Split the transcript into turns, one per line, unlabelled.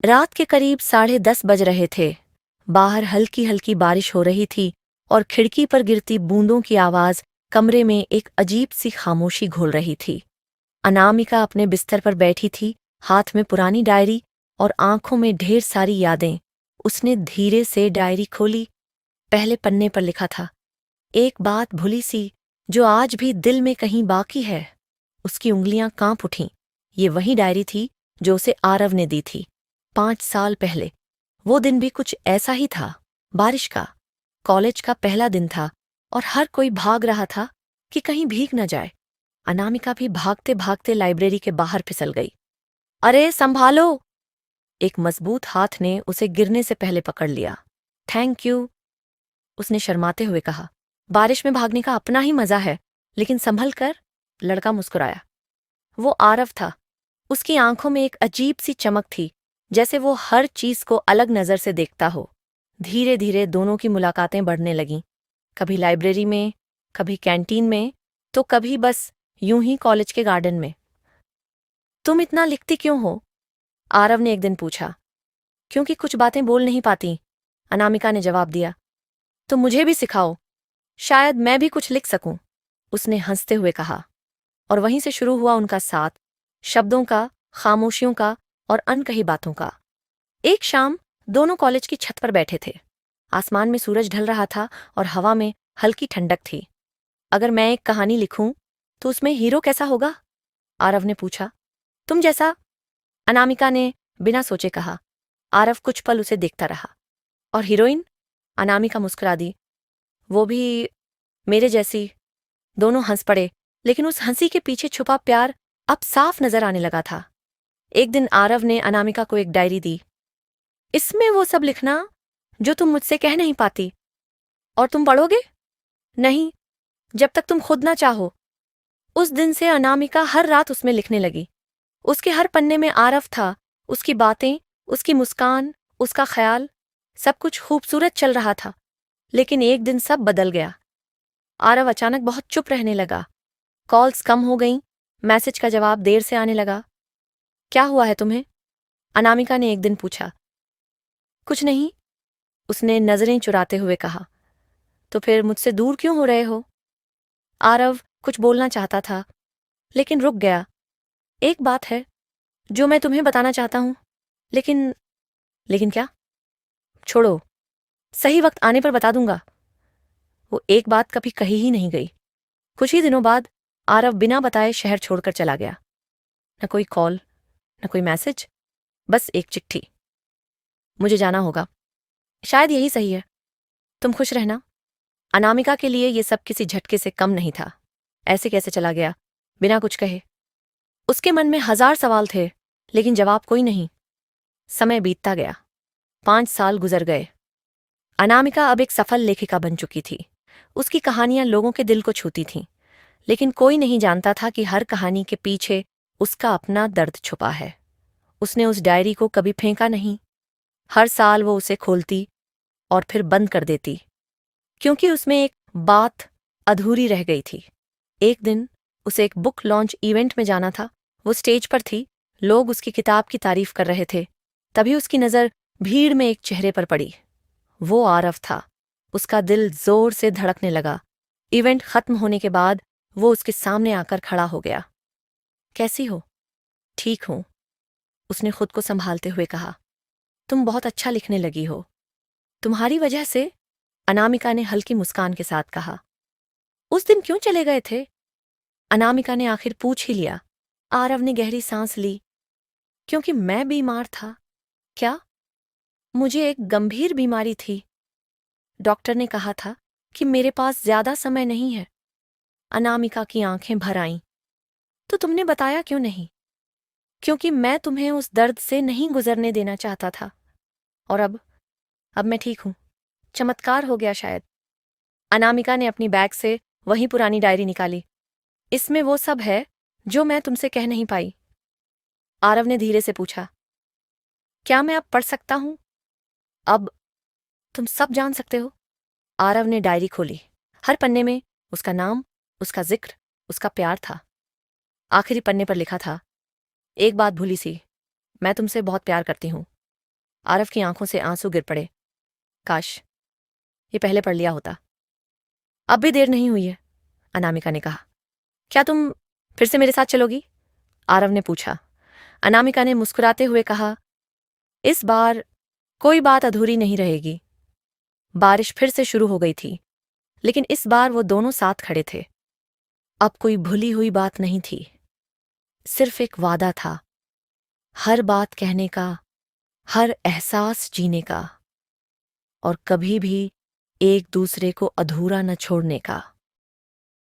रात के करीब 10:30 बज रहे थे। बाहर हल्की हल्की बारिश हो रही थी और खिड़की पर गिरती बूंदों की आवाज कमरे में एक अजीब सी खामोशी घोल रही थी। अनामिका अपने बिस्तर पर बैठी थी, हाथ में पुरानी डायरी और आंखों में ढेर सारी यादें। उसने धीरे से डायरी खोली। पहले पन्ने पर लिखा था, एक बात भूली सी जो आज भी दिल में कहीं बाकी है। उसकी उंगलियां कांप उठीं। ये वही डायरी थी जो उसे आरव ने दी थी 5 साल पहले। वो दिन भी कुछ ऐसा ही था, बारिश का। कॉलेज का पहला दिन था और हर कोई भाग रहा था कि कहीं भीग न जाए। अनामिका भी भागते भागते लाइब्रेरी के बाहर फिसल गई। अरे संभालो! एक मजबूत हाथ ने उसे गिरने से पहले पकड़ लिया। थैंक यू, उसने शर्माते हुए कहा। बारिश में भागने का अपना ही मजा है, लेकिन संभल कर। लड़का मुस्कुराया। वो आरव था। उसकी आंखों में एक अजीब सी चमक थी, जैसे वो हर चीज को अलग नजर से देखता हो। धीरे धीरे दोनों की मुलाकातें बढ़ने लगीं। कभी लाइब्रेरी में, कभी कैंटीन में, तो कभी बस यूं ही कॉलेज के गार्डन में। तुम इतना लिखती क्यों हो? आरव ने एक दिन पूछा। क्योंकि कुछ बातें बोल नहीं पाती, अनामिका ने जवाब दिया। तो मुझे भी सिखाओ, शायद मैं भी कुछ लिख सकूं, उसने हंसते हुए कहा। और वहीं से शुरू हुआ उनका साथ, शब्दों का, खामोशियों का और अनकही बातों का। एक शाम दोनों कॉलेज की छत पर बैठे थे। आसमान में सूरज ढल रहा था और हवा में हल्की ठंडक थी। अगर मैं एक कहानी लिखूं तो उसमें हीरो कैसा होगा? आरव ने पूछा। तुम जैसा, अनामिका ने बिना सोचे कहा। आरव कुछ पल उसे देखता रहा। और हीरोइन? अनामिका मुस्कुरा दी। वो भी मेरे जैसी। दोनों हंस पड़े, लेकिन उस हंसी के पीछे छुपा प्यार अब साफ नजर आने लगा था। एक दिन आरव ने अनामिका को एक डायरी दी। इसमें वो सब लिखना जो तुम मुझसे कह नहीं पाती। और तुम पढ़ोगे? नहीं, जब तक तुम खुद ना चाहो। उस दिन से अनामिका हर रात उसमें लिखने लगी। उसके हर पन्ने में आरव था, उसकी बातें, उसकी मुस्कान, उसका ख्याल। सब कुछ खूबसूरत चल रहा था, लेकिन एक दिन सब बदल गया। आरव अचानक बहुत चुप रहने लगा। कॉल्स कम हो गईं, मैसेज का जवाब देर से आने लगा। क्या हुआ है तुम्हें? अनामिका ने एक दिन पूछा। कुछ नहीं, उसने नजरें चुराते हुए कहा। तो फिर मुझसे दूर क्यों हो रहे हो? आरव कुछ बोलना चाहता था, लेकिन रुक गया। एक बात है जो मैं तुम्हें बताना चाहता हूं, लेकिन लेकिन क्या? छोड़ो, सही वक्त आने पर बता दूंगा। वो एक बात कभी कही ही नहीं गई। कुछ ही दिनों बाद आरव बिना बताए शहर छोड़कर चला गया। न कोई कॉल, न कोई मैसेज, बस एक चिट्ठी। मुझे जाना होगा, शायद यही सही है। तुम खुश रहना। अनामिका के लिए ये सब किसी झटके से कम नहीं था। ऐसे कैसे चला गया, बिना कुछ कहे? उसके मन में हजार सवाल थे, लेकिन जवाब कोई नहीं। समय बीतता गया। 5 साल गुजर गए। अनामिका अब एक सफल लेखिका बन चुकी थी। उसकी कहानियां लोगों के दिल को छूती थीं, लेकिन कोई नहीं जानता था कि हर कहानी के पीछे उसका अपना दर्द छुपा है। उसने उस डायरी को कभी फेंका नहीं। हर साल वो उसे खोलती और फिर बंद कर देती, क्योंकि उसमें एक बात अधूरी रह गई थी। एक दिन उसे एक बुक लॉन्च इवेंट में जाना था। वो स्टेज पर थी, लोग उसकी किताब की तारीफ कर रहे थे। तभी उसकी नज़र भीड़ में एक चेहरे पर पड़ी। वो आरव था। उसका दिल जोर से धड़कने लगा। इवेंट खत्म होने के बाद वो उसके सामने आकर खड़ा हो गया। कैसी हो? ठीक हूं, उसने खुद को संभालते हुए कहा। तुम बहुत अच्छा लिखने लगी हो। तुम्हारी वजह से, अनामिका ने हल्की मुस्कान के साथ कहा। उस दिन क्यों चले गए थे? अनामिका ने आखिर पूछ ही लिया। आरव ने गहरी सांस ली। क्योंकि मैं बीमार था। क्या? मुझे एक गंभीर बीमारी थी। डॉक्टर ने कहा था कि मेरे पास ज्यादा समय नहीं है। अनामिका की आंखें भर आईं। तो तुमने बताया क्यों नहीं? क्योंकि मैं तुम्हें उस दर्द से नहीं गुजरने देना चाहता था। और अब मैं ठीक हूं। चमत्कार हो गया शायद। अनामिका ने अपनी बैग से वही पुरानी डायरी निकाली। इसमें वो सब है जो मैं तुमसे कह नहीं पाई। आरव ने धीरे से पूछा। क्या मैं अब पढ़ सकता हूं? अब तुम सब जान सकते हो। आरव ने डायरी खोली। हर पन्ने में उसका नाम, उसका जिक्र, उसका प्यार था। आखिरी पन्ने पर लिखा था, एक बात भूली सी, मैं तुमसे बहुत प्यार करती हूं। आरव की आंखों से आंसू गिर पड़े। काश ये पहले पढ़ लिया होता। अब भी देर नहीं हुई है, अनामिका ने कहा। क्या तुम फिर से मेरे साथ चलोगी? आरव ने पूछा। अनामिका ने मुस्कुराते हुए कहा, इस बार कोई बात अधूरी नहीं रहेगी। बारिश फिर से शुरू हो गई थी, लेकिन इस बार वो दोनों साथ खड़े थे। अब कोई भूली हुई बात नहीं थी, सिर्फ एक वादा था, हर बात कहने का, हर एहसास जीने का, और कभी भी एक दूसरे को अधूरा न छोड़ने का।